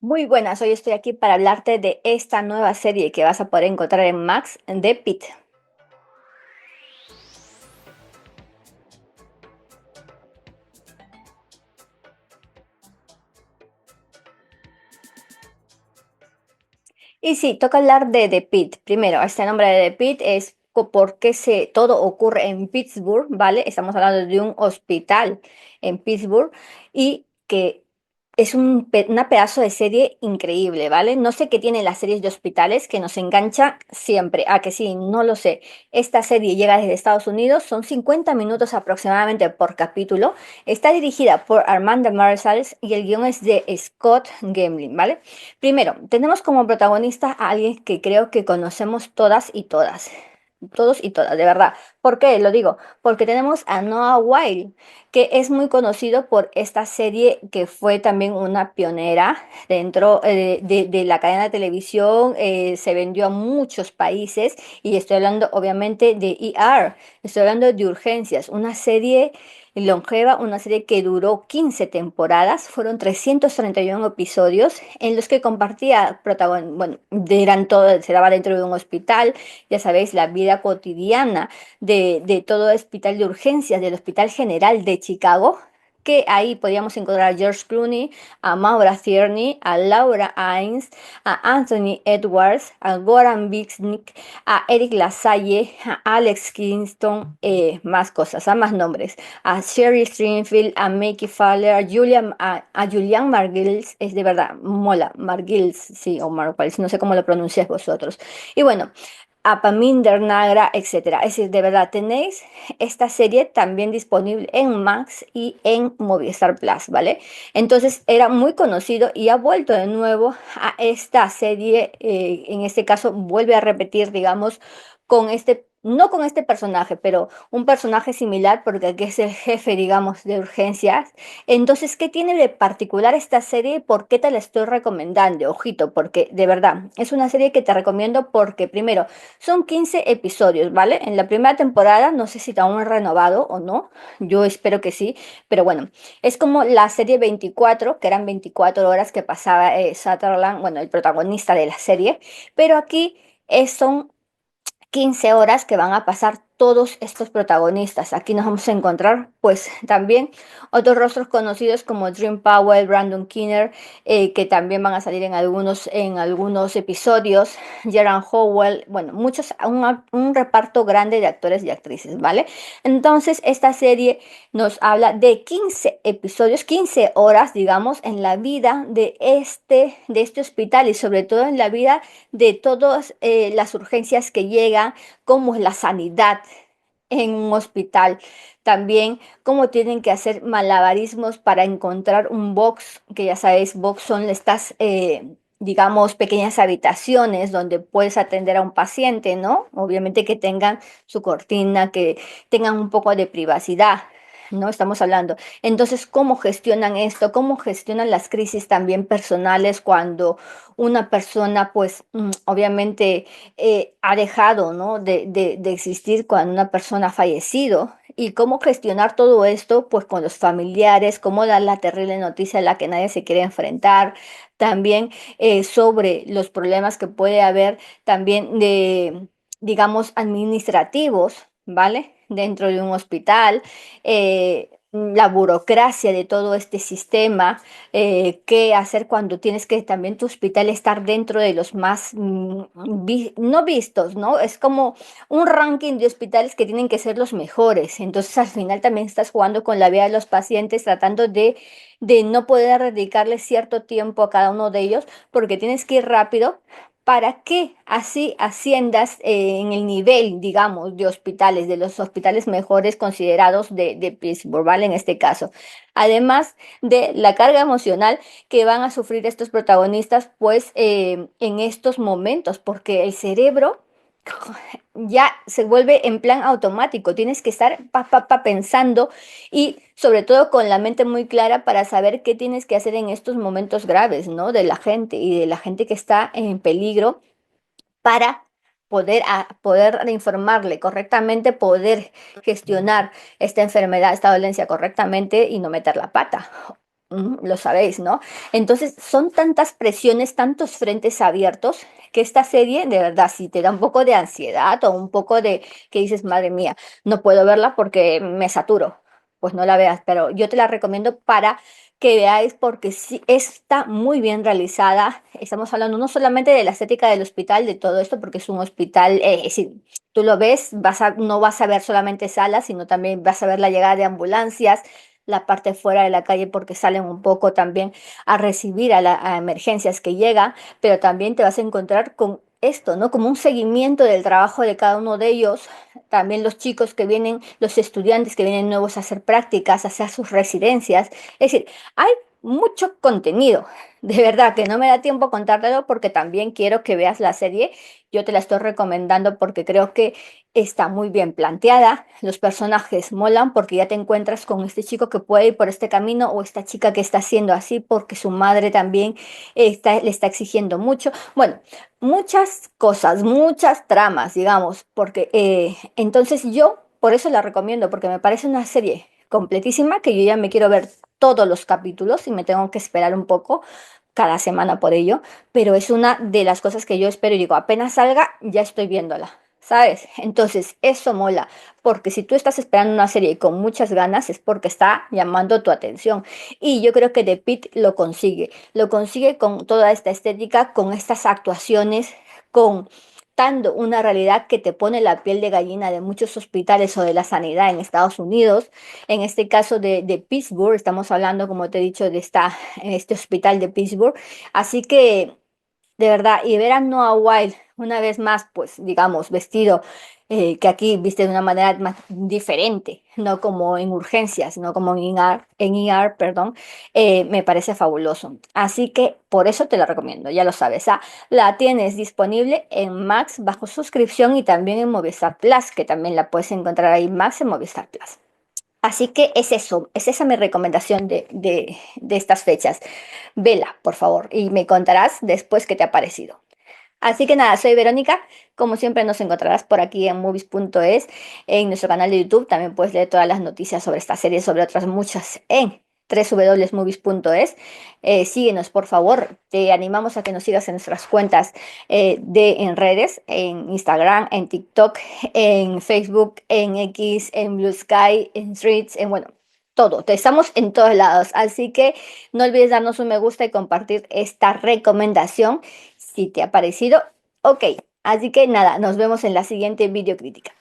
Muy buenas, hoy estoy aquí para hablarte de esta nueva serie que vas a poder encontrar en Max de Pitt. Y sí, toca hablar de The Pitt. Primero, este nombre de The Pitt es porque todo ocurre en Pittsburgh, ¿vale? Estamos hablando de un hospital en Pittsburgh y que es una pedazo de serie increíble, ¿vale? No sé qué tienen las series de hospitales que nos engancha siempre. Ah, que sí, no lo sé. Esta serie llega desde Estados Unidos, son 50 minutos aproximadamente por capítulo. Está dirigida por Armanda Marsalis y el guión es de Scott Gimlin, ¿vale? Primero, tenemos como protagonista a alguien que creo que conocemos todas y todas. Todos y todas, de verdad. ¿Por qué lo digo? Porque tenemos a Noah Wyle, que es muy conocido por esta serie que fue también una pionera dentro de la cadena de televisión, se vendió a muchos países y estoy hablando obviamente de ER, estoy hablando de Urgencias, una serie longeva, una serie que duró 15 temporadas, fueron 331 episodios en los que compartía bueno, se daba dentro de un hospital, ya sabéis, la vida cotidiana de todo hospital de urgencias, del Hospital General de Chicago, que ahí podíamos encontrar a George Clooney, a Maura Tierney, a Laura Innes, a Anthony Edwards, a Goran Visnich, a Eric Lasalle, a Alex Kingston, más cosas, a más nombres, a Sherry Stringfield, a Makey Fowler, a Julian Margulies, es de verdad, mola, Margulies, sí, o Margulies, no sé cómo lo pronunciáis vosotros. Y bueno, a Paminder Nagra, etcétera. Es decir, de verdad, tenéis esta serie también disponible en Max y en Movistar Plus, ¿vale? Entonces era muy conocido y ha vuelto de nuevo a esta serie, en este caso vuelve a repetir, digamos, no con este personaje, pero un personaje similar, porque aquí es el jefe, digamos, de urgencias. Entonces, ¿qué tiene de particular esta serie y por qué te la estoy recomendando? Ojito, porque de verdad, es una serie que te recomiendo porque primero, son 15 episodios, ¿vale? En la primera temporada, no sé si aún han renovado o no, yo espero que sí, pero bueno, es como la serie 24, que eran 24 horas que pasaba Sutherland, bueno, el protagonista de la serie, pero aquí son 15 horas que van a pasar todos estos protagonistas. Aquí nos vamos a encontrar pues también otros rostros conocidos como Dream Powell, Brandon Kinner, que también van a salir en algunos episodios, Gerard Howell, bueno, un reparto grande de actores y actrices, ¿vale? Entonces esta serie nos habla de 15 episodios, 15 horas, digamos, en la vida de este hospital y sobre todo en la vida de todas las urgencias que llegan, cómo es la sanidad en un hospital. También cómo tienen que hacer malabarismos para encontrar un box, que ya sabéis, box son estas, digamos, pequeñas habitaciones donde puedes atender a un paciente, ¿no? Obviamente que tengan su cortina, que tengan un poco de privacidad. ¿No? Estamos hablando. Entonces, ¿cómo gestionan esto? ¿Cómo gestionan las crisis también personales cuando una persona, pues, obviamente ha dejado, ¿no? de existir cuando una persona ha fallecido? ¿Y cómo gestionar todo esto, pues, con los familiares? ¿Cómo dar la terrible noticia a la que nadie se quiere enfrentar? También sobre los problemas que puede haber también digamos, administrativos, ¿vale? Dentro de un hospital, la burocracia de todo este sistema, qué hacer cuando tienes que también tu hospital estar dentro de los más, no vistos, ¿no? Es como un ranking de hospitales que tienen que ser los mejores. Entonces al final también estás jugando con la vida de los pacientes, tratando de no poder dedicarle cierto tiempo a cada uno de ellos, porque tienes que ir rápido para que así asciendas en el nivel, digamos, de hospitales, de los hospitales mejores considerados de Pittsburgh, ¿vale? En este caso. Además de la carga emocional que van a sufrir estos protagonistas, pues en estos momentos, porque el cerebro ya se vuelve en plan automático, tienes que estar pensando y sobre todo con la mente muy clara para saber qué tienes que hacer en estos momentos graves, ¿no? De la gente y de la gente que está en peligro para poder informarle correctamente, poder gestionar esta enfermedad, esta dolencia correctamente y no meter la pata. Lo sabéis, ¿no? Entonces, son tantas presiones, tantos frentes abiertos, que esta serie, de verdad, si te da un poco de ansiedad o un poco de que dices, madre mía, no puedo verla porque me saturo, pues no la veas, pero yo te la recomiendo para que veáis porque sí está muy bien realizada. Estamos hablando no solamente de la estética del hospital, de todo esto, porque es un hospital, es decir, tú lo ves, no vas a ver solamente salas, sino también vas a ver la llegada de ambulancias, la parte fuera de la calle porque salen un poco también a recibir a emergencias que llegan, pero también te vas a encontrar con esto, ¿no? Como un seguimiento del trabajo de cada uno de ellos, también los chicos que vienen, los estudiantes que vienen nuevos a hacer prácticas, a hacer sus residencias. Es decir, hay mucho contenido. De verdad que no me da tiempo contártelo porque también quiero que veas la serie. Yo te la estoy recomendando porque creo que está muy bien planteada, los personajes molan porque ya te encuentras con este chico que puede ir por este camino o esta chica que está haciendo así porque su madre también le está exigiendo mucho. Bueno, muchas cosas, muchas tramas, digamos, porque entonces yo por eso la recomiendo, porque me parece una serie completísima que yo ya me quiero ver todos los capítulos y me tengo que esperar un poco cada semana por ello, pero es una de las cosas que yo espero y digo, apenas salga, ya estoy viéndola. ¿Sabes? Entonces, eso mola, porque si tú estás esperando una serie con muchas ganas es porque está llamando tu atención. Y yo creo que The Pitt lo consigue con toda esta estética, con estas actuaciones, con dando una realidad que te pone la piel de gallina de muchos hospitales o de la sanidad en Estados Unidos. En este caso de Pittsburgh, estamos hablando, como te he dicho, en este hospital de Pittsburgh. Así que de verdad, y ver a Noah Wild una vez más, pues digamos, vestido, que aquí viste de una manera más diferente, no como en urgencias, no como en ER, perdón, me parece fabuloso. Así que por eso te la recomiendo, ya lo sabes. La tienes disponible en Max bajo suscripción y también en Movistar Plus, que también la puedes encontrar ahí Max en Movistar Plus. Así que es eso, es esa mi recomendación de estas fechas. Vela, por favor, y me contarás después qué te ha parecido. Así que nada, soy Verónica. Como siempre nos encontrarás por aquí en movies.es, en nuestro canal de YouTube. También puedes leer todas las noticias sobre esta serie, sobre otras muchas en www.movies.es. Síguenos, por favor. Te animamos a que nos sigas en nuestras cuentas en redes, en Instagram, en TikTok, en Facebook, en X, en Blue Sky, en Streets, en bueno, todo. Estamos en todos lados. Así que no olvides darnos un me gusta y compartir esta recomendación si te ha parecido. Ok, así que nada, nos vemos en la siguiente videocrítica.